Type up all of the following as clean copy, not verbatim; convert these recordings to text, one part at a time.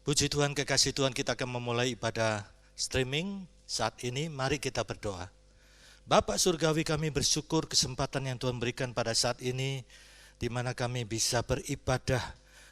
Puji Tuhan, kekasih Tuhan, kita akan memulai ibadah streaming saat ini. Mari kita berdoa. Bapa Surgawi, kami bersyukur kesempatan yang Tuhan berikan pada saat ini, di mana kami bisa beribadah.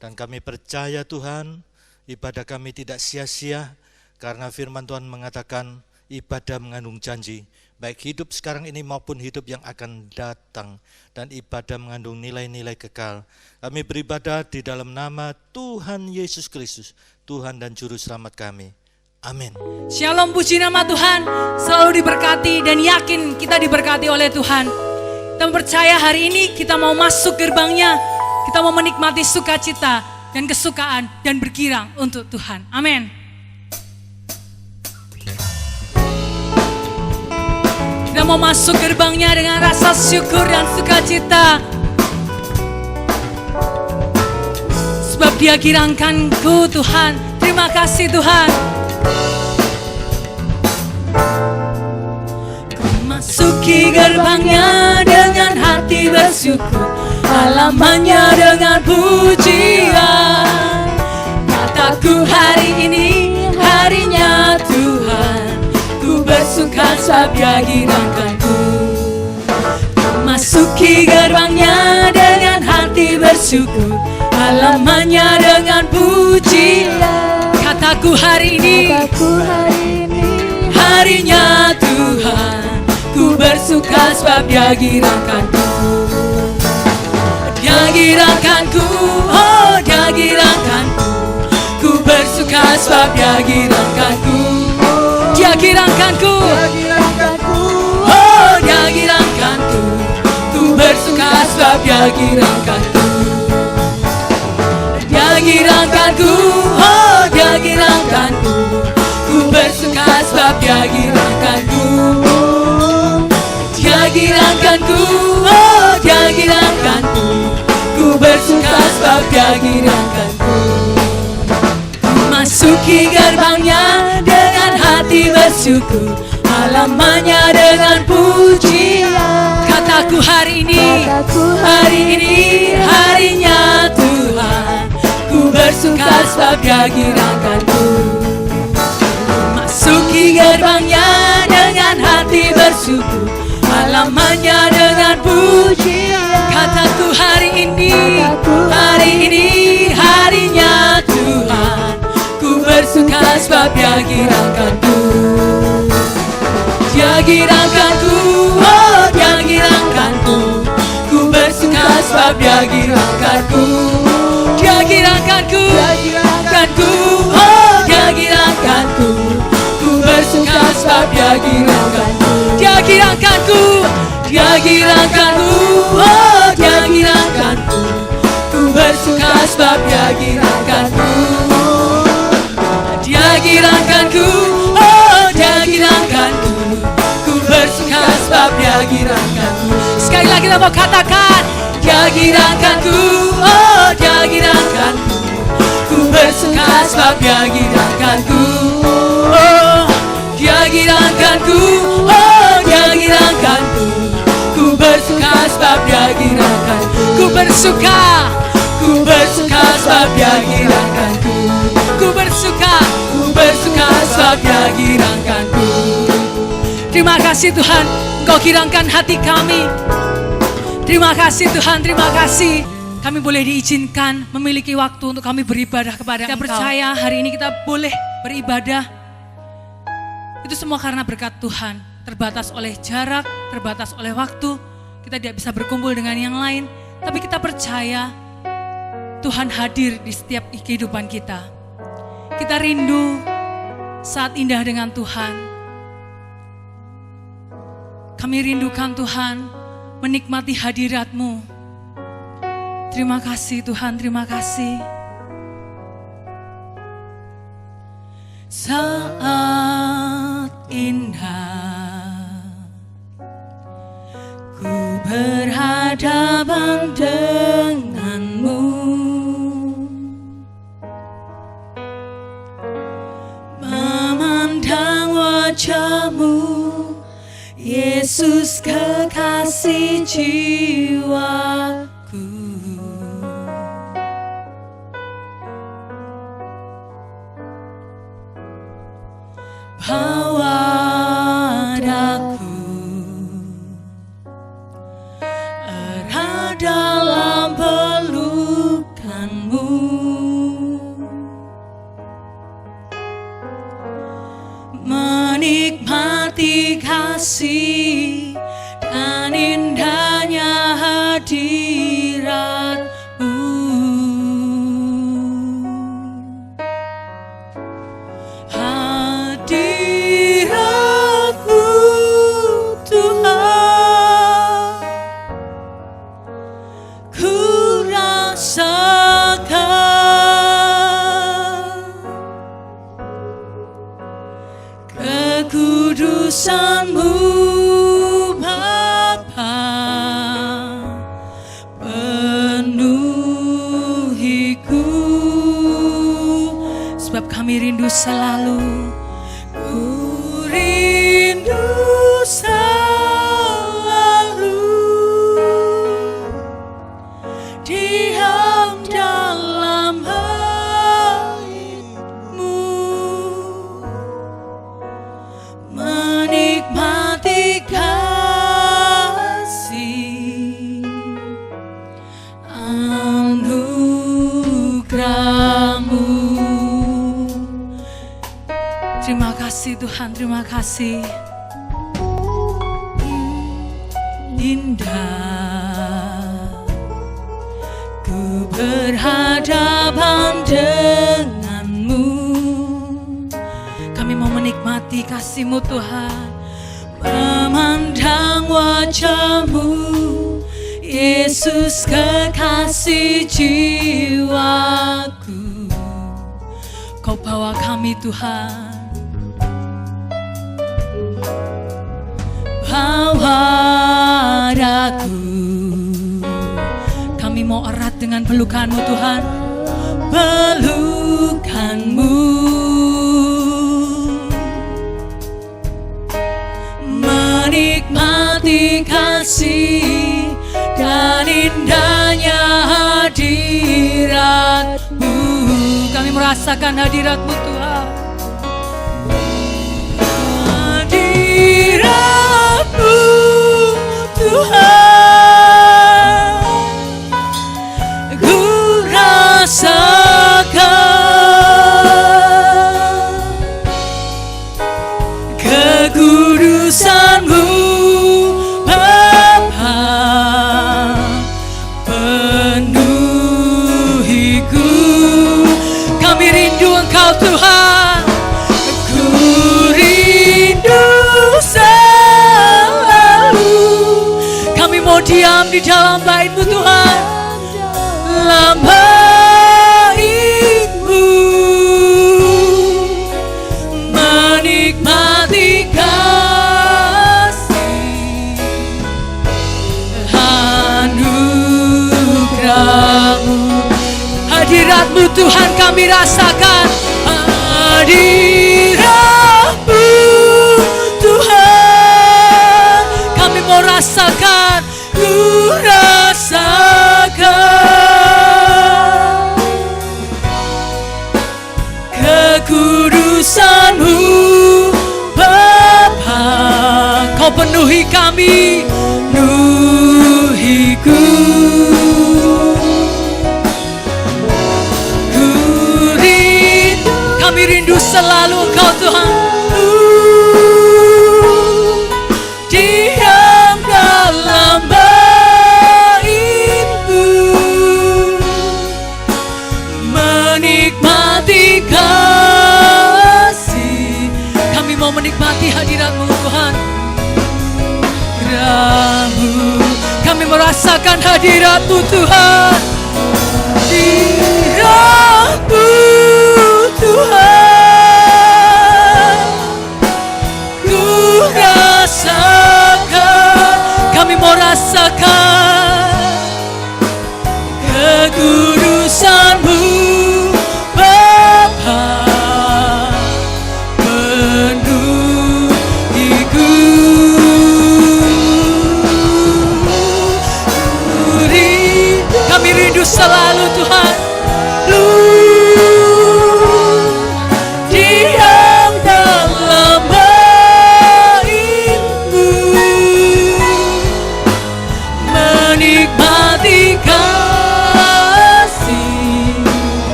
Dan kami percaya Tuhan, ibadah kami tidak sia-sia, karena firman Tuhan mengatakan ibadah mengandung janji. Baik hidup sekarang ini maupun hidup yang akan datang. Dan ibadah mengandung nilai-nilai kekal. Kami beribadah di dalam nama Tuhan Yesus Kristus, Tuhan dan Juru Selamat kami. Amin. Shalom, puji nama Tuhan. Selalu diberkati dan yakin kita diberkati oleh Tuhan. Kita percaya hari ini kita mau masuk gerbangnya. Kita mau menikmati sukacita dan kesukaan dan bergirang untuk Tuhan. Amin. Kita mau masuk gerbangnya dengan rasa syukur dan sukacita. Sebab Dia girangkanku Tuhan. Terima kasih Tuhan. Ku masuki gerbangnya dengan hati bersyukur, halamannya dengan pujian. Kataku hari ini harinya Tuhan, ku bersuka sebab Dia girangkanku. Ku masuki gerbangnya dengan hati bersyukur, halamannya dengan pujian. Kataku hari ini harinya Tuhan, ku bersuka sebab Dia girangkanku. Dia girangkanku, oh Dia girangkanku. Ku bersuka sebab Dia girangkanku. Dia girangkanku, oh Dia girangkanku. Ku bersuka sebab Dia girangkanku. Dia girangkanku, oh Dia girangkanku. Ku bersuka sebab Dia girangkanku. Dia girangkanku, oh Dia girangkanku. Ku bersuka sebab Dia girangkanku. Ku masuki gerbangnya dengan hati bersyukur, halamannya dengan pujian. Kataku hari ini harinya Tuhan, ku bersuka sebab Dia girangkanku. Masuki gerbangnya dengan hati bersyukur, halamannya dengan pujian. Kataku hari ini harinya Tuhan, ku bersuka sebab Dia girangkanku. Dia girangkanku, oh Dia girangkanku. Ku bersuka sebab Dia girangkanku. Dia girangkanku, oh Dia girangkanku. Ku bersuka sebab Dia girangkanku. Dia girangkanku, oh Dia girangkanku. Ku bersuka sebab Dia girangkanku. Dia girangkanku, oh Dia girangkanku. Ku bersuka sebab Dia girangkanku. Sekali lagi kita mau katakan, Dia girangkanku, oh Dia girangkanku. Ku bersuka sebab Dia girangkanku. Oh, Dia girangkanku, oh Dia girangkanku. Ku bersuka sebab Dia girangkanku. Ku bersuka sebab Dia girangkanku. Ku bersuka sebab Dia girangkanku. Terima kasih Tuhan, Engkau girangkan hati kami. Terima kasih Tuhan, terima kasih. Kami boleh diizinkan memiliki waktu untuk kami beribadah kepada Engkau. Kita percaya hari ini kita boleh beribadah. Itu semua karena berkat Tuhan. Terbatas oleh jarak, terbatas oleh waktu. Kita tidak bisa berkumpul dengan yang lain. Tapi kita percaya Tuhan hadir di setiap kehidupan kita. Kita rindu saat indah dengan Tuhan. Kami rindukan Tuhan menikmati hadirat-Mu. Terima kasih Tuhan, terima kasih. Saat indah ku berhadapan dengan-Mu, memandang wajah-Mu, Yesus kekasih jiwaku. bawa daku erat dalam pelukanmu, menikmati kasih dan indahnya hadirat-Mu. Hadirat-Mu Tuhan, ku rasakan kekudusan-Mu Bapa, penuhiku, sebab kami rindu selalu, ku rindu selalu diam dalam hal-Mu, menikmati kasih anugerah-Mu. Terima kasih Tuhan, terima kasih. Indah ku berhadapan dengan-Mu, kami mau menikmati kasih-Mu Tuhan, memandang wajah-Mu Yesus, kekasih jiwaku. Kau bawa kami Tuhan, bawa daku, kami mau erat dengan pelukan-Mu Tuhan, pelukan-Mu, menikmati kasih dan indahnya hadirat-Mu. Kami merasakan hadirat-Mu Tuhan, hadirat-Mu Tuhan, ku rasakan kekudusan-Mu Bapa, penuhiku, kami rindu Engkau Tuhan, ku rindu selalu, kami mau diam di dalam bait-Mu Tuhan, dalam bait-Mu, menikmati kasih anugerah-Mu. Hadirat-Mu Tuhan kami rasakan, hadirat-Mu Tuhan, kami mau rasakan, ku rasakan kekudusan-Mu Bapa, Kau penuhi kami, penuhiku, kami rindu selalu Engkau Tuhan, diam dalam bait-Mu, menikmati kasih, kami mau menikmati hadirat-Mu Tuhan, kami merasakan hadirat-Mu Tuhan, hadirat-Mu Tuhan, ku rasakan, kami mau rasakan kekudusan-Mu Bapa, penuhiku, kami rindu selalu Tuhan, diam dalam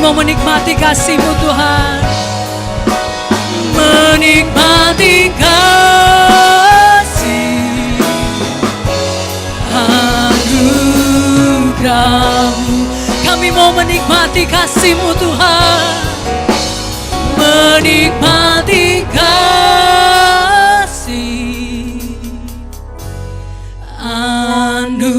mau menikmati kasih-Mu Tuhan. Menikmati kasih anugerah-Mu. Kami mau menikmati kasih-Mu Tuhan. Menikmati kasih anugerah-Mu.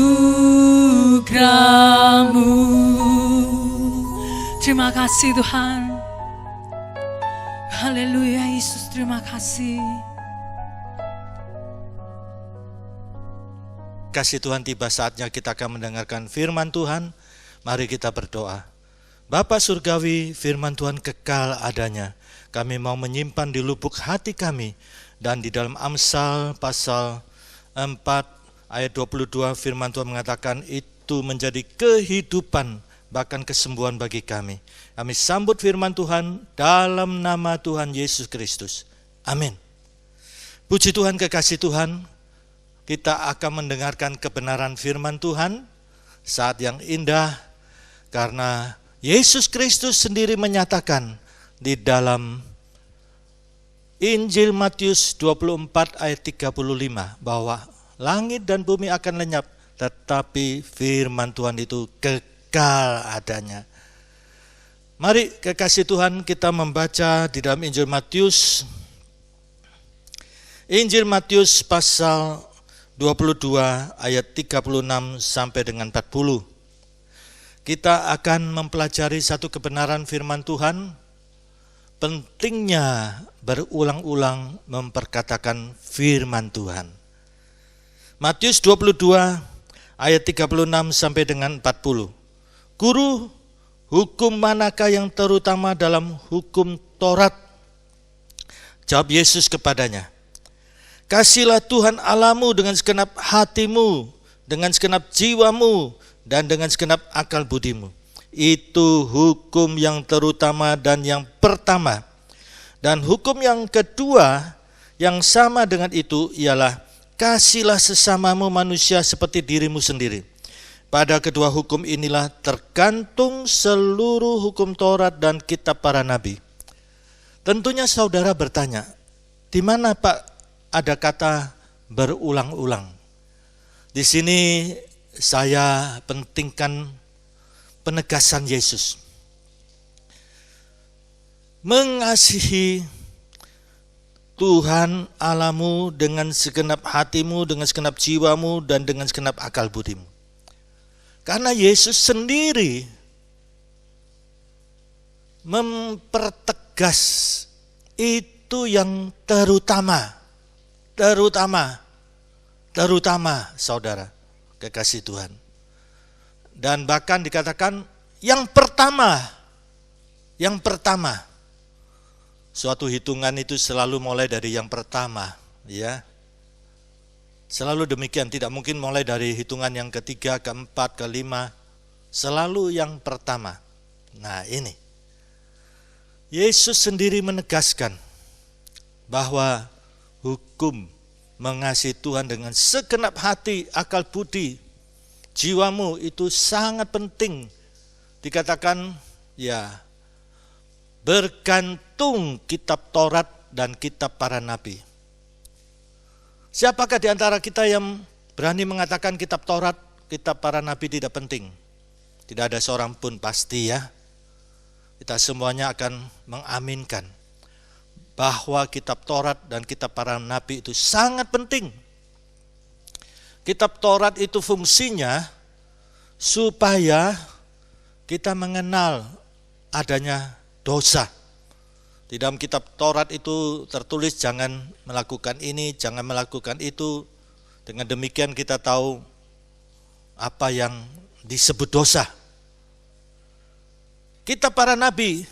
Terima kasih Tuhan. Haleluya Yesus, terima kasih. Kasih Tuhan, tiba saatnya kita akan mendengarkan firman Tuhan. Mari kita berdoa. Bapa Surgawi, firman Tuhan kekal adanya. Kami mau menyimpan di lubuk hati kami. Dan di dalam Amsal pasal 4 ayat 22 firman Tuhan mengatakan itu menjadi kehidupan, bahkan kesembuhan bagi kami. Kami sambut firman Tuhan dalam nama Tuhan Yesus Kristus. Amin. Puji Tuhan, kekasih Tuhan, kita akan mendengarkan kebenaran firman Tuhan saat yang indah, karena Yesus Kristus sendiri menyatakan di dalam Injil Matius 24 ayat 35 bahwa langit dan bumi akan lenyap, tetapi firman Tuhan itu kekal adanya. Mari kekasih Tuhan, kita membaca di dalam Injil Matius pasal 22 ayat 36 sampai dengan 40. Kita akan mempelajari satu kebenaran firman Tuhan, pentingnya berulang-ulang memperkatakan firman Tuhan. Matius 22 ayat 36 sampai dengan 40. Guru, hukum manakah yang terutama dalam hukum Taurat? Jawab Yesus kepadanya, kasihlah Tuhan Allahmu dengan segenap hatimu, dengan segenap jiwamu, dan dengan segenap akal budimu. Itu hukum yang terutama dan yang pertama. Dan hukum yang kedua yang sama dengan itu ialah kasihlah sesamamu manusia seperti dirimu sendiri. Pada kedua hukum inilah tergantung seluruh hukum Taurat dan kitab para nabi. Tentunya saudara bertanya, di mana Pak ada kata berulang-ulang? Di sini saya pentingkan penegasan Yesus. Mengasihi Tuhan Allahmu dengan segenap hatimu, dengan segenap jiwamu, dan dengan segenap akal budimu. Karena Yesus sendiri mempertegas itu yang terutama saudara, kekasih Tuhan. Dan bahkan dikatakan yang pertama. Suatu hitungan itu selalu mulai dari yang pertama, ya. Selalu demikian, tidak mungkin mulai dari hitungan yang ketiga, keempat, kelima, selalu yang pertama. Nah ini, Yesus sendiri menegaskan bahwa hukum mengasihi Tuhan dengan segenap hati, akal budi, jiwamu itu sangat penting. Dikatakan ya, bergantung kitab Taurat dan kitab para nabi. Siapakah di antara kita yang berani mengatakan kitab Taurat, kitab para nabi tidak penting? Tidak ada seorang pun pasti ya. Kita semuanya akan mengaminkan bahwa kitab Taurat dan kitab para nabi itu sangat penting. Kitab Taurat itu fungsinya supaya kita mengenal adanya dosa. Di dalam kitab Taurat itu tertulis jangan melakukan ini, jangan melakukan itu. Dengan demikian kita tahu apa yang disebut dosa. Kitab para nabi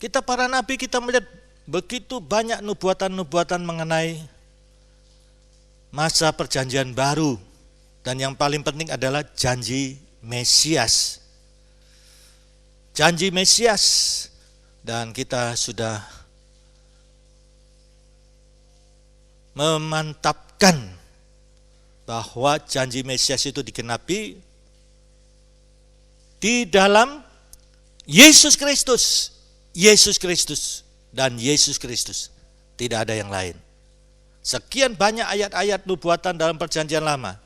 kita melihat begitu banyak nubuatan-nubuatan mengenai masa perjanjian baru. Dan yang paling penting adalah janji Mesias. Janji Mesias. Dan kita sudah memantapkan bahwa janji Mesias itu digenapi di dalam Yesus Kristus, Yesus Kristus, dan Yesus Kristus. Tidak ada yang lain. Sekian banyak ayat-ayat nubuatan dalam perjanjian lama,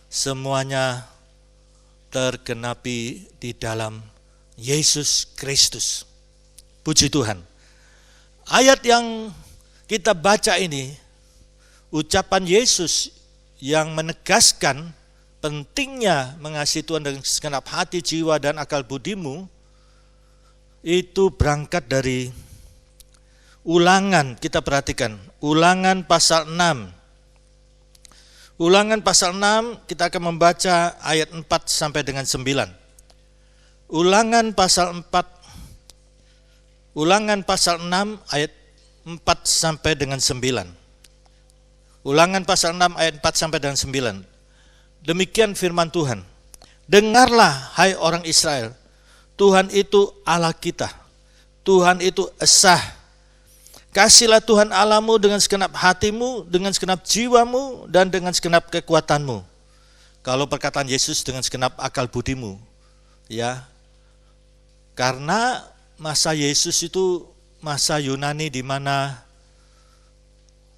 semuanya tergenapi di dalam Yesus Kristus. Puji Tuhan. Ayat yang kita baca ini, ucapan Yesus yang menegaskan pentingnya mengasihi Tuhan dengan segenap hati, jiwa, dan akal budimu, itu berangkat dari Ulangan. Kita perhatikan, Ulangan pasal 6. Ulangan pasal 6, kita akan membaca ayat 4 sampai dengan 9. Ulangan pasal 6 ayat 4 sampai dengan 9. Ulangan pasal 6 ayat 4 sampai dengan 9. Demikian firman Tuhan. Dengarlah hai orang Israel, Tuhan itu Allah kita, Tuhan itu esa. Kasihlah Tuhan Allahmu dengan segenap hatimu, dengan segenap jiwamu, dan dengan segenap kekuatanmu. Kalau perkataan Yesus dengan segenap akal budimu, ya. Karena masa Yesus itu masa Yunani, di mana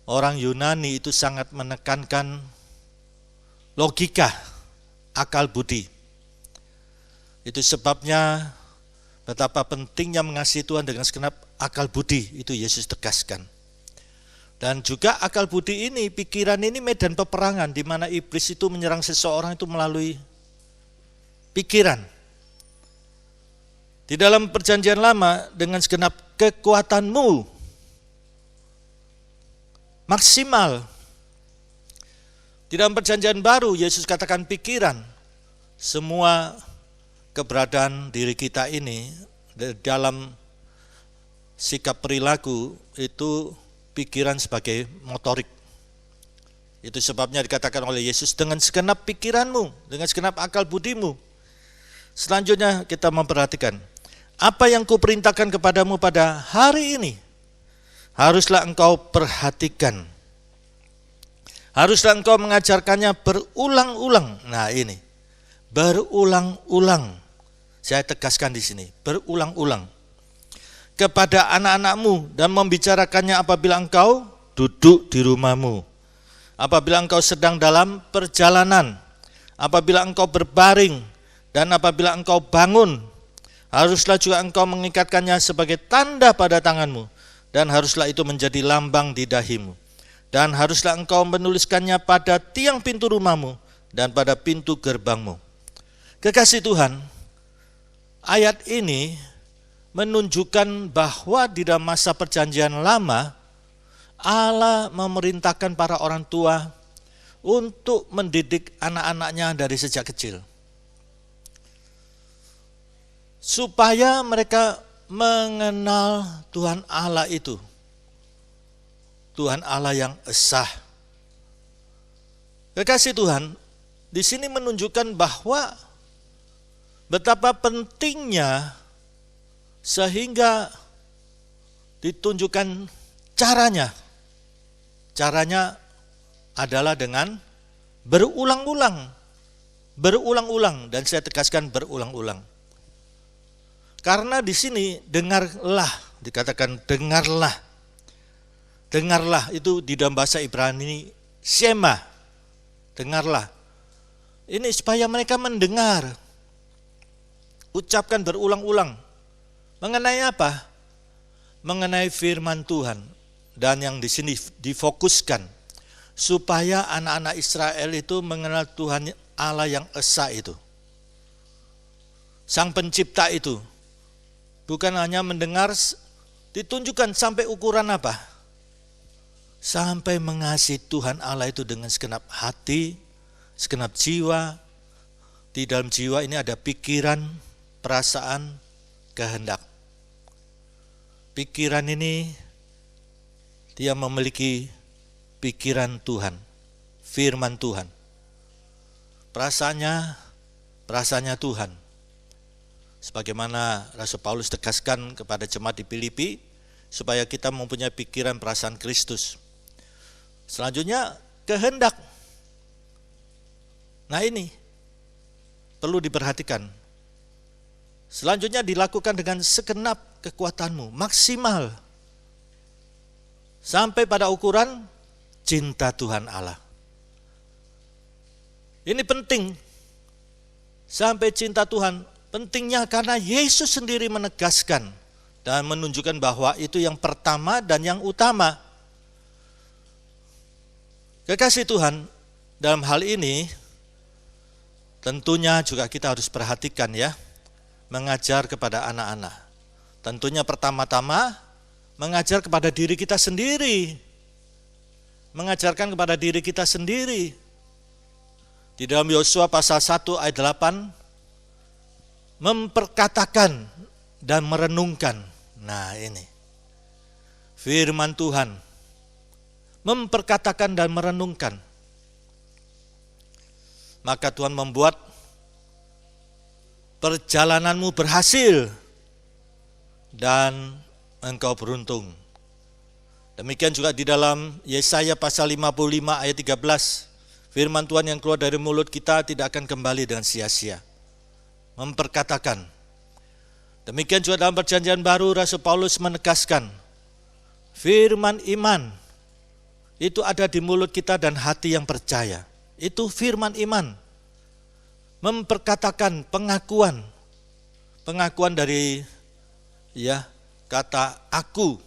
orang Yunani itu sangat menekankan logika, akal budi. Itu sebabnya betapa pentingnya mengasihi Tuhan dengan segenap akal budi, itu Yesus tegaskan. Dan juga akal budi ini, pikiran ini medan peperangan, di mana iblis itu menyerang seseorang itu melalui pikiran. Di dalam perjanjian lama, dengan segenap kekuatanmu maksimal. Di dalam perjanjian baru, Yesus katakan pikiran. Semua keberadaan diri kita ini dalam sikap perilaku itu pikiran sebagai motorik. Itu sebabnya dikatakan oleh Yesus, dengan segenap pikiranmu, dengan segenap akal budimu. Selanjutnya kita memperhatikan, apa yang kuperintahkan kepadamu pada hari ini, haruslah engkau perhatikan. Haruslah engkau mengajarkannya berulang-ulang. Nah ini, berulang-ulang. Saya tegaskan di sini, berulang-ulang. Kepada anak-anakmu, dan membicarakannya apabila engkau duduk di rumahmu, apabila engkau sedang dalam perjalanan, apabila engkau berbaring, dan apabila engkau bangun. Haruslah juga engkau mengikatkannya sebagai tanda pada tanganmu, dan haruslah itu menjadi lambang di dahimu. Dan haruslah engkau menuliskannya pada tiang pintu rumahmu dan pada pintu gerbangmu. Kekasih Tuhan, ayat ini menunjukkan bahwa di dalam masa perjanjian lama, Allah memerintahkan para orang tua untuk mendidik anak-anaknya dari sejak kecil, supaya mereka mengenal Tuhan Allah itu, Tuhan Allah yang esa. Kekasih Tuhan, di sini menunjukkan bahwa betapa pentingnya, sehingga ditunjukkan caranya. Caranya adalah dengan berulang-ulang. Berulang-ulang, dan saya tegaskan berulang-ulang. Karena di sini dengarlah, dikatakan dengarlah. Dengarlah itu di dalam bahasa Ibrani shema. Dengarlah. Ini supaya mereka mendengar. Ucapkan berulang-ulang. Mengenai apa? Mengenai firman Tuhan. Dan yang di sini difokuskan supaya anak-anak Israel itu mengenal Tuhan Allah yang esa itu, Sang Pencipta itu. Bukan hanya mendengar, ditunjukkan sampai ukuran apa? Sampai mengasihi Tuhan Allah itu dengan segenap hati, segenap jiwa. Di dalam jiwa ini ada pikiran, perasaan, kehendak. Pikiran ini, dia memiliki pikiran Tuhan, firman Tuhan. Perasaannya Tuhan. Sebagaimana Rasul Paulus tegaskan kepada jemaat di Filipi, supaya kita mempunyai pikiran perasaan Kristus. Selanjutnya, kehendak. Nah ini perlu diperhatikan. Selanjutnya dilakukan dengan segenap kekuatanmu, maksimal. Sampai pada ukuran cinta Tuhan Allah. Ini penting. Sampai cinta Tuhan. Pentingnya karena Yesus sendiri menegaskan dan menunjukkan bahwa itu yang pertama dan yang utama. Kekasih Tuhan, dalam hal ini tentunya juga kita harus perhatikan ya. Mengajar kepada anak-anak. Tentunya pertama-tama mengajar kepada diri kita sendiri. Mengajarkan kepada diri kita sendiri. Di dalam Yosua pasal 1 ayat 8, memperkatakan dan merenungkan. Nah ini, firman Tuhan. Memperkatakan dan merenungkan. Maka Tuhan membuat perjalananmu berhasil dan engkau beruntung. Demikian juga di dalam Yesaya pasal 55 ayat 13. Firman Tuhan yang keluar dari mulut kita tidak akan kembali dengan sia-sia. Memperkatakan. Demikian juga dalam perjanjian baru Rasul Paulus menegaskan. Firman iman itu ada di mulut kita dan hati yang percaya. Itu firman iman. Memperkatakan pengakuan dari ya kata aku,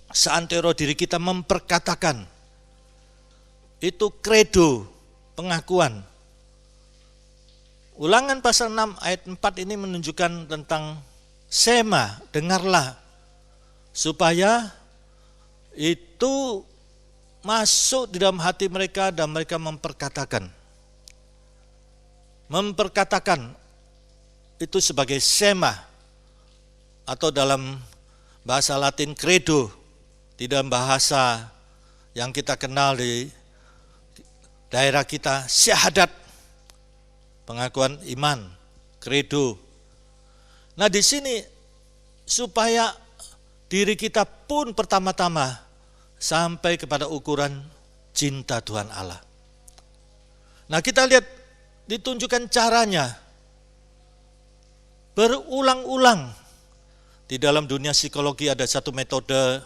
seantero diri kita memperkatakan. Itu kredo, pengakuan. Ulangan pasal 6 ayat 4 ini menunjukkan tentang sema, dengarlah, supaya itu masuk di dalam hati mereka dan mereka memperkatakan. Memperkatakan itu sebagai sema atau dalam bahasa Latin credo, di dalam bahasa yang kita kenal di daerah kita syahadat, pengakuan iman, credo. Nah di sini supaya diri kita pun pertama-tama sampai kepada ukuran cinta Tuhan Allah. Nah kita lihat ditunjukkan caranya berulang-ulang. Di dalam dunia psikologi ada satu metode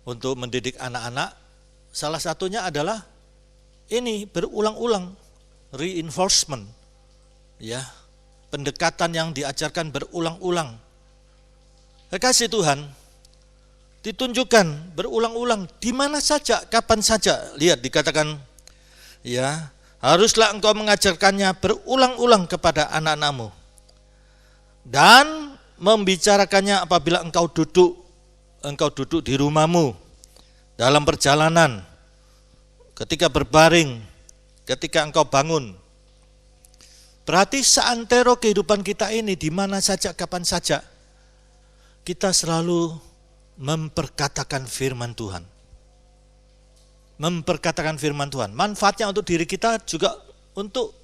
untuk mendidik anak-anak. Salah satunya adalah ini berulang-ulang, reinforcement. Ya, pendekatan yang diajarkan berulang-ulang. Kekasih Tuhan, ditunjukkan berulang-ulang di mana saja, kapan saja. Lihat dikatakan ya, haruslah engkau mengajarkannya berulang-ulang kepada anak-anakmu. Dan membicarakannya apabila engkau duduk di rumahmu, dalam perjalanan, ketika berbaring, ketika engkau bangun. Berarti seantero kehidupan kita ini, di mana saja, kapan saja, kita selalu memperkatakan firman Tuhan. Memperkatakan firman Tuhan. Manfaatnya untuk diri kita juga untuk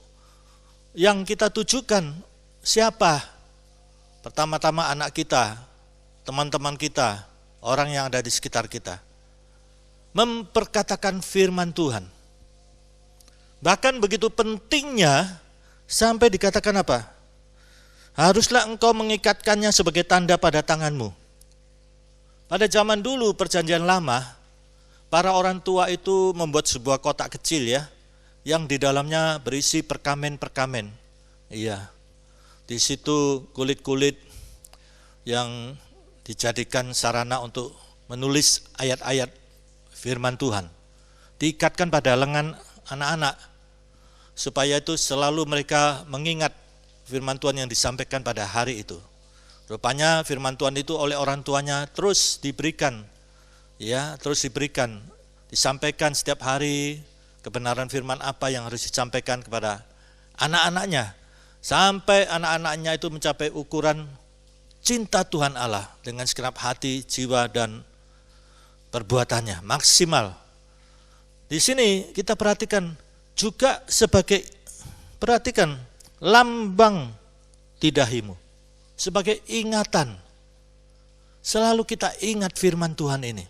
yang kita tujukan. Siapa? Pertama-tama anak kita, teman-teman kita, orang yang ada di sekitar kita. Memperkatakan firman Tuhan. Bahkan begitu pentingnya sampai dikatakan apa? Haruslah engkau mengikatkannya sebagai tanda pada tanganmu. Pada zaman dulu perjanjian lama, para orang tua itu membuat sebuah kotak kecil ya, yang di dalamnya berisi perkamen-perkamen. Iya. Di situ kulit-kulit yang dijadikan sarana untuk menulis ayat-ayat firman Tuhan. Diikatkan pada lengan anak-anak supaya itu selalu mereka mengingat firman Tuhan yang disampaikan pada hari itu. Rupanya firman Tuhan itu oleh orang tuanya terus diberikan, ya, disampaikan setiap hari kebenaran firman apa yang harus disampaikan kepada anak-anaknya. Sampai anak-anaknya itu mencapai ukuran cinta Tuhan Allah dengan segenap hati, jiwa, dan perbuatannya, maksimal. Di sini kita perhatikan juga sebagai, perhatikan, lambang di dahimu. Sebagai ingatan. Selalu kita ingat firman Tuhan ini.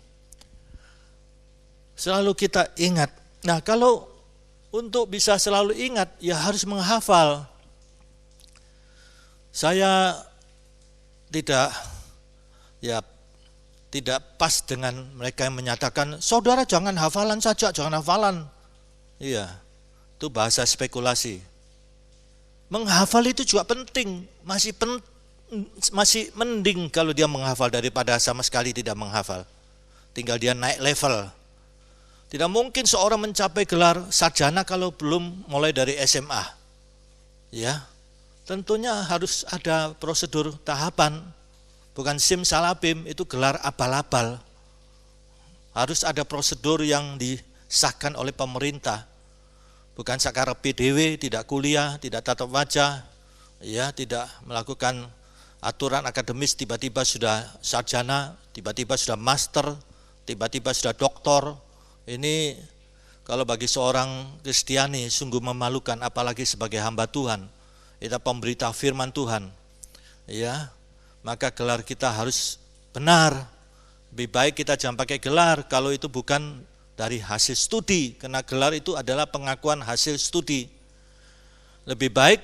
Selalu kita ingat. Nah kalau untuk bisa selalu ingat, ya harus menghafal. Saya tidak pas dengan mereka yang menyatakan, saudara jangan hafalan saja, jangan hafalan. Iya, itu bahasa spekulasi. Menghafal itu juga penting, masih mending kalau dia menghafal daripada sama sekali tidak menghafal. Tinggal dia naik level. Tidak mungkin seorang mencapai gelar sarjana kalau belum mulai dari SMA. Ya, tentunya harus ada prosedur tahapan. Bukan simsalabim, itu gelar abal-abal. Harus ada prosedur yang disahkan oleh pemerintah. Bukan sakarepe dhewe, tidak kuliah, tidak tatap wajah, ya, tidak melakukan aturan akademis, tiba-tiba sudah sarjana, tiba-tiba sudah master, tiba-tiba sudah doktor. Ini kalau bagi seorang Kristiani sungguh memalukan, apalagi sebagai hamba Tuhan, kita pemberita firman Tuhan. Ya, maka gelar kita harus benar. Lebih baik kita jangan pakai gelar kalau itu bukan dari hasil studi, karena gelar itu adalah pengakuan hasil studi. Lebih baik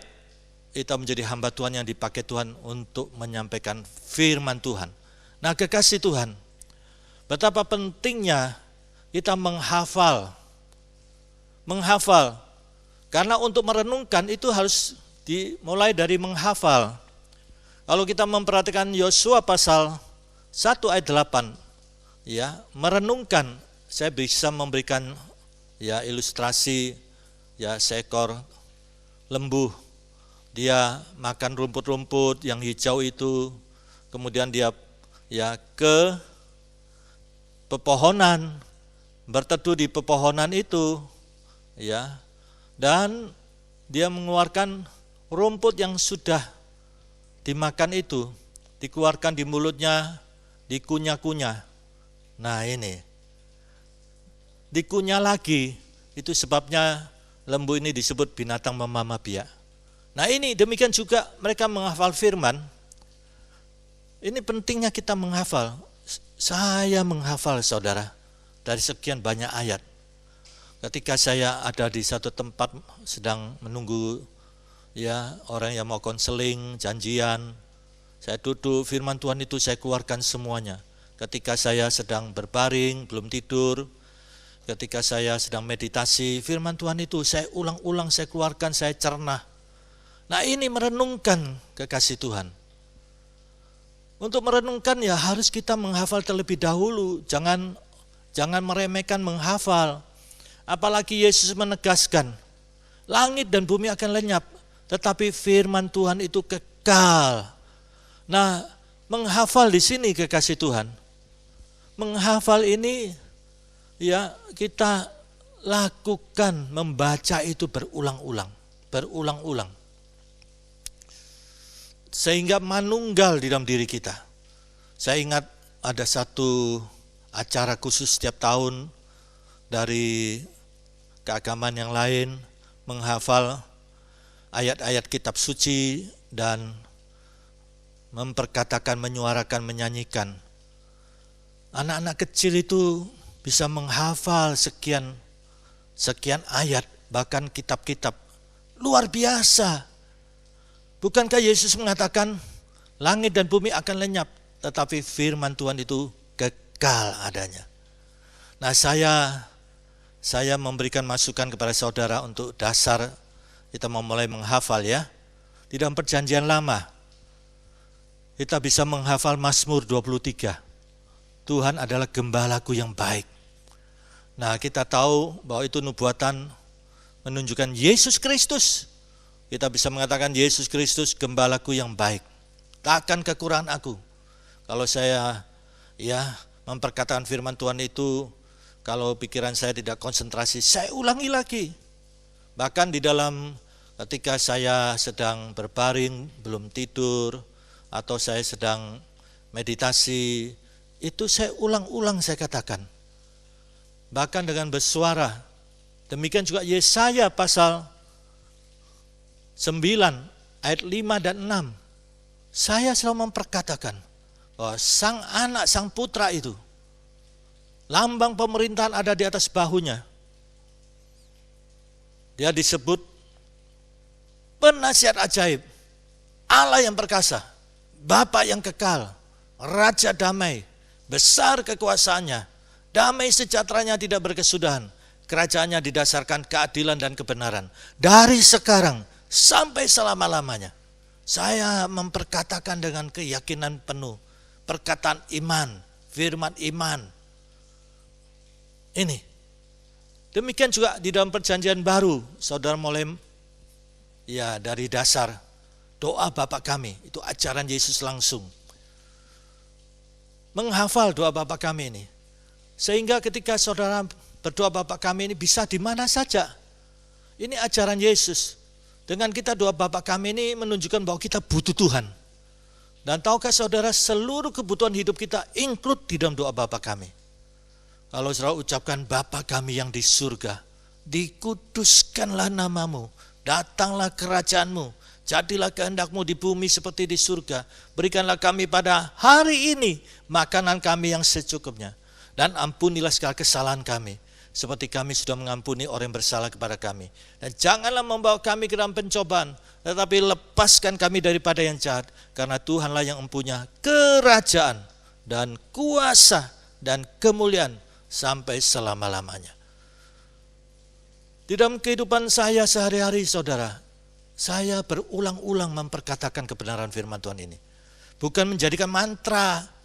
kita menjadi hamba Tuhan yang dipakai Tuhan untuk menyampaikan firman Tuhan. Nah, kekasih Tuhan, betapa pentingnya kita menghafal. Karena untuk merenungkan itu harus dimulai dari menghafal. Kalau kita memperhatikan Yosua pasal 1 ayat 8, ya, merenungkan, saya bisa memberikan ya ilustrasi ya seekor lembu. Dia makan rumput-rumput yang hijau itu, kemudian dia ya ke pepohonan, berteduh di pepohonan itu, ya, dan dia mengeluarkan rumput yang sudah dimakan itu, dikeluarkan di mulutnya, dikunyah-kunyah. Nah ini, dikunyah lagi, itu sebabnya lembu ini disebut binatang memamah biak. Nah ini demikian juga mereka menghafal firman. Ini pentingnya kita menghafal. Saya menghafal, saudara, dari sekian banyak ayat. Ketika saya ada di satu tempat sedang menunggu ya orang yang mau konseling, janjian, saya duduk, firman Tuhan itu saya keluarkan semuanya. Ketika saya sedang berbaring, belum tidur, ketika saya sedang meditasi, firman Tuhan itu saya ulang-ulang, saya keluarkan, saya cerna. Nah ini merenungkan, kekasih Tuhan. Untuk merenungkan ya harus kita menghafal terlebih dahulu, jangan meremehkan menghafal. Apalagi Yesus menegaskan, langit dan bumi akan lenyap, tetapi firman Tuhan itu kekal. Nah, menghafal di sini, kekasih Tuhan. Menghafal ini ya kita lakukan, membaca itu berulang-ulang. Sehingga manunggal di dalam diri kita. Saya ingat ada satu acara khusus setiap tahun dari keagamaan yang lain, menghafal ayat-ayat kitab suci dan memperkatakan, menyuarakan, menyanyikan. Anak-anak kecil itu bisa menghafal sekian ayat, bahkan kitab-kitab. Luar biasa. Bukankah Yesus mengatakan langit dan bumi akan lenyap, tetapi firman Tuhan itu kekal adanya. Nah, saya memberikan masukan kepada saudara untuk dasar kita memulai menghafal ya. Di dalam perjanjian lama kita bisa menghafal Mazmur 23. Tuhan adalah gembalaku yang baik. Nah, kita tahu bahwa itu nubuatan menunjukkan Yesus Kristus. Kita bisa mengatakan Yesus Kristus gembalaku yang baik. Takkan kekurangan aku. Kalau saya ya memperkatakan firman Tuhan itu, kalau pikiran saya tidak konsentrasi, saya ulangi lagi. Bahkan di dalam ketika saya sedang berbaring, belum tidur, atau saya sedang meditasi, itu saya ulang-ulang saya katakan. Bahkan dengan bersuara. Demikian juga Yesaya pasal 9 ayat 5 dan 6. Saya selalu memperkatakan bahwa sang anak, sang putra itu, lambang pemerintahan ada di atas bahunya. Dia disebut penasihat ajaib, Allah yang perkasa, Bapa yang kekal, Raja damai, besar kekuasaannya, damai sejahteranya tidak berkesudahan, kerajaannya didasarkan keadilan dan kebenaran. Dari sekarang sampai selama-lamanya. Saya memperkatakan dengan keyakinan penuh, perkataan iman, firman iman. Ini. Demikian juga di dalam perjanjian baru, saudara mulai dari dasar doa Bapa kami, itu ajaran Yesus langsung. Menghafal doa Bapa kami ini. Sehingga ketika saudara berdoa Bapa kami ini bisa di mana saja. Ini ajaran Yesus. Dengan kita doa Bapa kami ini menunjukkan bahwa kita butuh Tuhan. Dan tahukah saudara, seluruh kebutuhan hidup kita include di dalam doa Bapa kami. Kalau saudara ucapkan Bapa kami yang di surga, dikuduskanlah namamu, datanglah kerajaanmu, jadilah kehendakmu di bumi seperti di surga. Berikanlah kami pada hari ini makanan kami yang secukupnya. Dan ampunilah segala kesalahan kami, seperti kami sudah mengampuni orang yang bersalah kepada kami. Dan janganlah membawa kami ke dalam pencobaan, tetapi lepaskan kami daripada yang jahat. Karena Tuhanlah yang mempunyai kerajaan dan kuasa dan kemuliaan sampai selama-lamanya. Di dalam kehidupan saya sehari-hari, saudara, saya berulang-ulang memperkatakan kebenaran firman Tuhan ini. Bukan menjadikan mantra.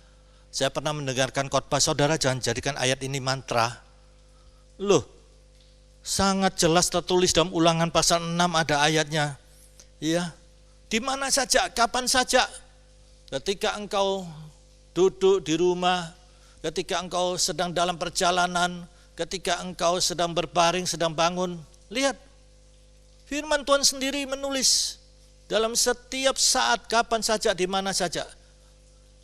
Saya pernah mendengarkan khotbah, saudara jangan jadikan ayat ini mantra. Loh, sangat jelas tertulis dalam Ulangan pasal 6 ada ayatnya. Ya, di mana saja, kapan saja. Ketika engkau duduk di rumah, ketika engkau sedang dalam perjalanan, ketika engkau sedang berbaring, sedang bangun. Lihat, firman Tuhan sendiri menulis dalam setiap saat, kapan saja, di mana saja.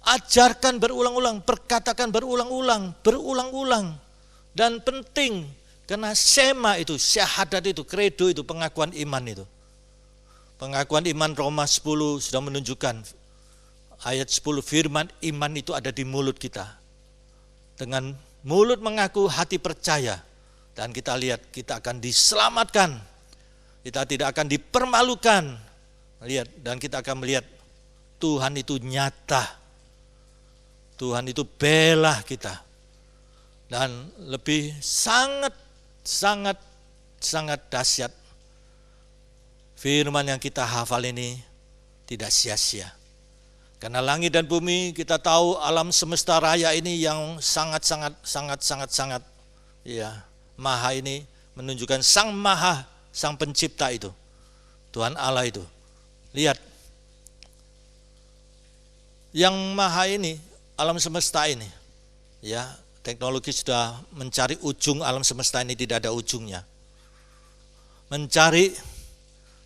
Ajarkan berulang-ulang, perkatakan berulang-ulang, berulang-ulang. Dan penting, karena sema itu, syahadat itu, kredo itu, pengakuan iman itu. Pengakuan iman Roma 10 sudah menunjukkan, ayat 10, firman iman itu ada di mulut kita. Dengan mulut mengaku, hati percaya. Dan kita lihat, kita akan diselamatkan. Kita tidak akan dipermalukan. Lihat, dan kita akan melihat Tuhan itu nyata. Tuhan itu bela kita. Dan lebih sangat dahsyat. Firman yang kita hafal ini tidak sia-sia. Karena langit dan bumi kita tahu alam semesta raya ini yang sangat maha ini menunjukkan sang maha, sang pencipta itu. Tuhan Allah itu. Lihat. Yang maha ini, alam semesta ini, ya, teknologi sudah mencari ujung alam semesta ini, tidak ada ujungnya. Mencari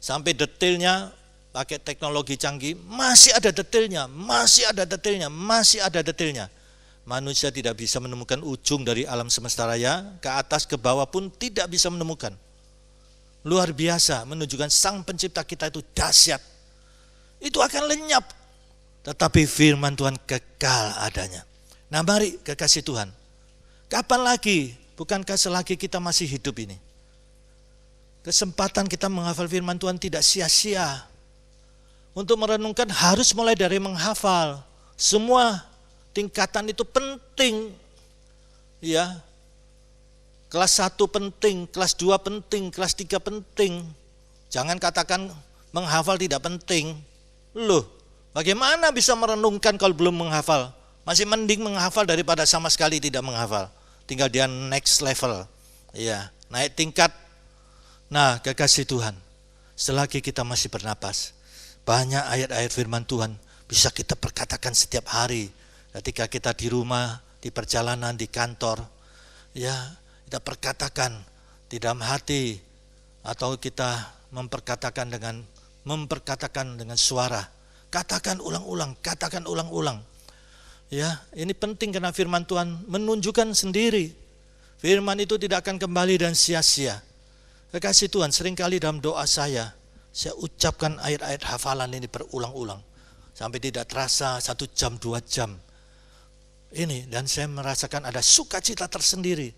sampai detailnya pakai teknologi canggih, masih ada detailnya, masih ada detailnya, masih ada detailnya. Manusia tidak bisa menemukan ujung dari alam semesta raya, ke atas ke bawah pun tidak bisa menemukan. Luar biasa, menunjukkan sang pencipta kita itu dahsyat. Itu akan lenyap, tetapi firman Tuhan kekal adanya. Nah mari kekasih Tuhan, kapan lagi, bukankah selagi kita masih hidup ini, kesempatan kita menghafal firman Tuhan tidak sia-sia. Untuk merenungkan harus mulai dari menghafal. Semua tingkatan itu penting. Ya. Kelas 1 penting, kelas 2 penting, kelas 3 penting. Jangan katakan menghafal tidak penting. Loh, bagaimana bisa merenungkan kalau belum menghafal? Masih mending menghafal daripada sama sekali tidak menghafal. Tinggal dia next level. Ya, naik tingkat. Nah, kekasih Tuhan, selagi kita masih bernapas, banyak ayat-ayat firman Tuhan bisa kita perkatakan setiap hari. Ketika kita di rumah, di perjalanan, di kantor, ya, kita perkatakan di dalam hati, atau kita memperkatakan dengan suara. Katakan ulang-ulang, katakan ulang-ulang. Ya, ini penting karena firman Tuhan menunjukkan sendiri. Firman itu tidak akan kembali dan sia-sia. Kekasih Tuhan, seringkali dalam doa saya ucapkan ayat-ayat hafalan ini berulang-ulang. Sampai tidak terasa 1 jam, 2 jam. Ini, dan saya merasakan ada sukacita tersendiri.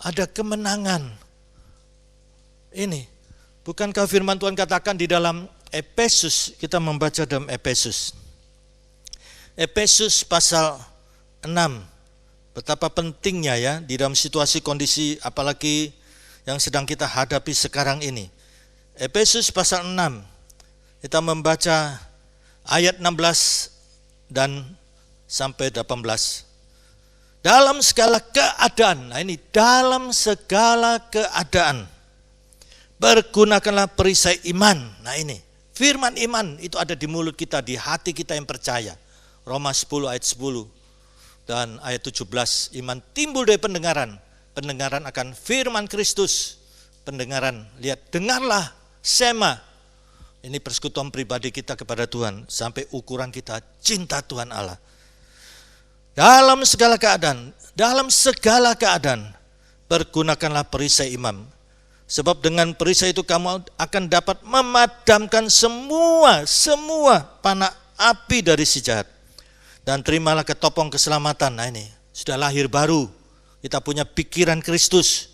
Ada kemenangan. Ini, bukankah firman Tuhan katakan di dalam Efesus, kita membaca dalam Efesus. Efesus pasal 6. Betapa pentingnya ya di dalam situasi kondisi apalagi yang sedang kita hadapi sekarang ini. Efesus pasal 6. Kita membaca ayat 16 dan sampai 18. Dalam segala keadaan, nah ini dalam segala keadaan, pergunakanlah perisai iman. Nah ini, firman iman itu ada di mulut kita, di hati kita yang percaya. Roma 10 ayat 10 dan ayat 17, iman timbul dari pendengaran. Pendengaran akan firman Kristus. Pendengaran, lihat, dengarlah, sema. Ini persekutuan pribadi kita kepada Tuhan, sampai ukuran kita cinta Tuhan Allah. Dalam segala keadaan, pergunakanlah perisai iman. Sebab dengan perisai itu kamu akan dapat memadamkan semua panah api dari si jahat. Dan terimalah ketopong keselamatan. Nah ini, sudah lahir baru. Kita punya pikiran Kristus.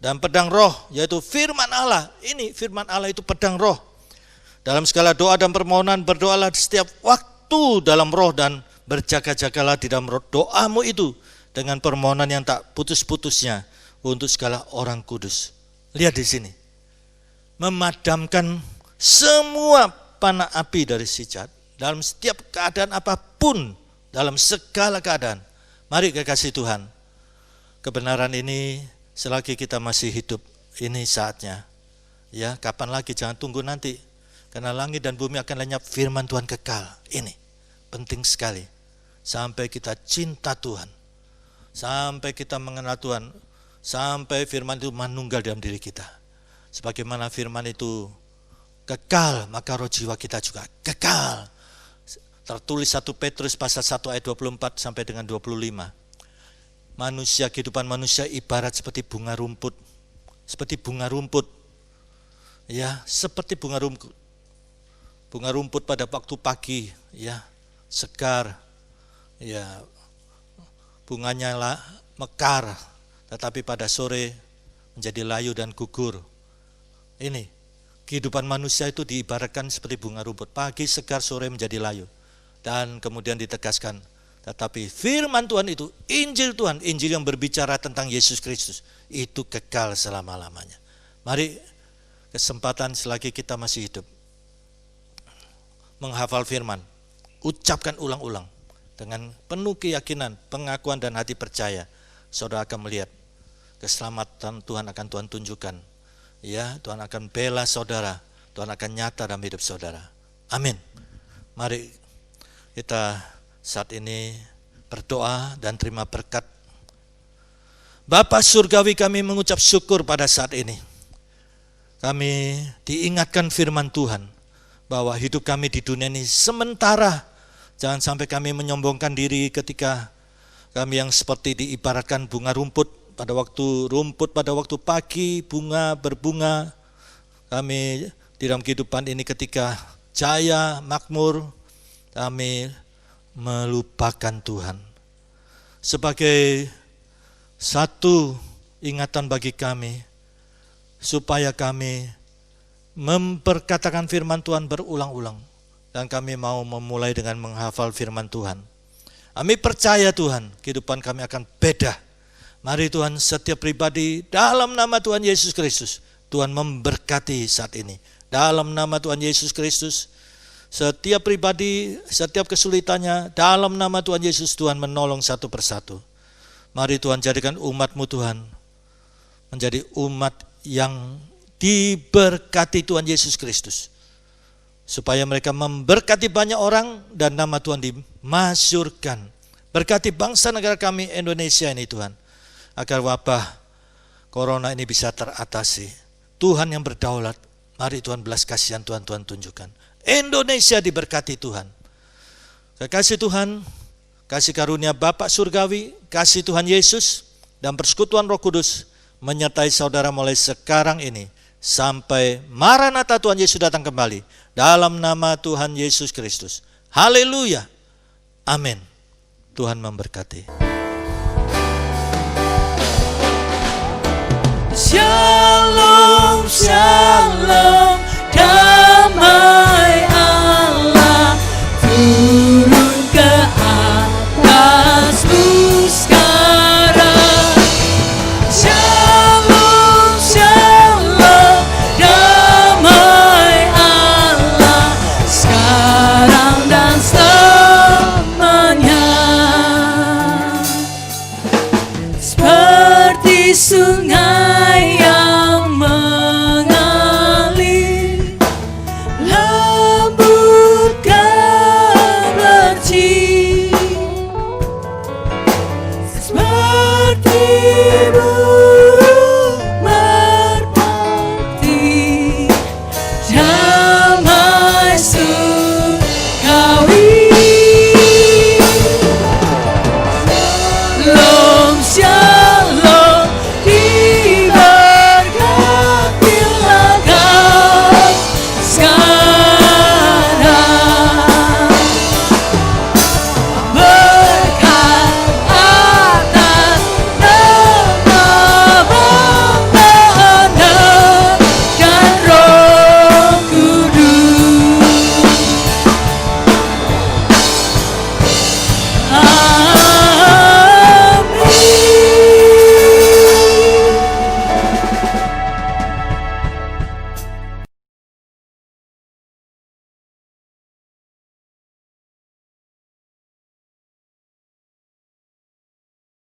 Dan pedang roh, yaitu firman Allah. Ini firman Allah itu pedang roh. Dalam segala doa dan permohonan, berdoalah setiap waktu dalam roh dan berjaga-jagalah di dalam doamu itu dengan permohonan yang tak putus-putusnya untuk segala orang kudus. Lihat di sini. Memadamkan semua panah api dari si jahat dalam setiap keadaan apapun, dalam segala keadaan. Mari kekasih Tuhan. Kebenaran ini selagi kita masih hidup, ini saatnya. Ya, kapan lagi, jangan tunggu nanti. Karena langit dan bumi akan lenyap, firman Tuhan kekal. Ini penting sekali. Sampai kita cinta Tuhan, sampai kita mengenal Tuhan, sampai firman itu manunggal dalam diri kita. Sebagaimana firman itu kekal, maka roh jiwa kita juga kekal. Tertulis 1 Petrus pasal 1 ayat 24 sampai dengan 25. Manusia, kehidupan manusia ibarat seperti bunga rumput. Seperti bunga rumput. Ya, seperti bunga rumput. Bunga rumput pada waktu pagi, ya, segar. Ya, bunganya mekar, tetapi pada sore menjadi layu dan gugur. Ini, kehidupan manusia itu diibaratkan seperti bunga rumput. Pagi segar, sore menjadi layu. Dan kemudian ditegaskan, tetapi firman Tuhan itu, Injil Tuhan, Injil yang berbicara tentang Yesus Kristus, itu kekal selama-lamanya. Mari, kesempatan selagi kita masih hidup, menghafal firman, ucapkan ulang-ulang. Dengan penuh keyakinan, pengakuan dan hati percaya, saudara akan melihat keselamatan Tuhan akan Tuhan tunjukkan. Ya, Tuhan akan bela saudara, Tuhan akan nyata dalam hidup saudara. Amin. Mari kita saat ini berdoa dan terima berkat. Bapa Surgawi, kami mengucap syukur pada saat ini. Kami diingatkan firman Tuhan bahwa hidup kami di dunia ini sementara. Jangan sampai kami menyombongkan diri ketika kami yang seperti diibaratkan bunga rumput pada waktu pagi, bunga berbunga. Kami di dalam kehidupan ini ketika jaya, makmur, kami melupakan Tuhan. Sebagai satu ingatan bagi kami, supaya kami memperkatakan firman Tuhan berulang-ulang. Dan kami mau memulai dengan menghafal firman Tuhan. Kami percaya Tuhan, kehidupan kami akan beda. Mari Tuhan, setiap pribadi dalam nama Tuhan Yesus Kristus, Tuhan memberkati saat ini. Dalam nama Tuhan Yesus Kristus, setiap pribadi, setiap kesulitannya, dalam nama Tuhan Yesus, Tuhan menolong satu persatu. Mari Tuhan jadikan umat-Mu Tuhan, menjadi umat yang diberkati Tuhan Yesus Kristus. Supaya mereka memberkati banyak orang dan nama Tuhan dimasyurkan. Berkati bangsa negara kami Indonesia ini Tuhan, agar wabah corona ini bisa teratasi. Tuhan yang berdaulat, mari Tuhan belas kasihan Tuhan tunjukkan. Indonesia diberkati Tuhan. Kekasih Tuhan, kasih karunia Bapa Surgawi, kasih Tuhan Yesus, dan persekutuan Roh Kudus menyertai saudara mulai sekarang ini sampai Maranatha Tuhan Yesus datang kembali. Dalam nama Tuhan Yesus Kristus. Haleluya. Amin. Tuhan memberkati.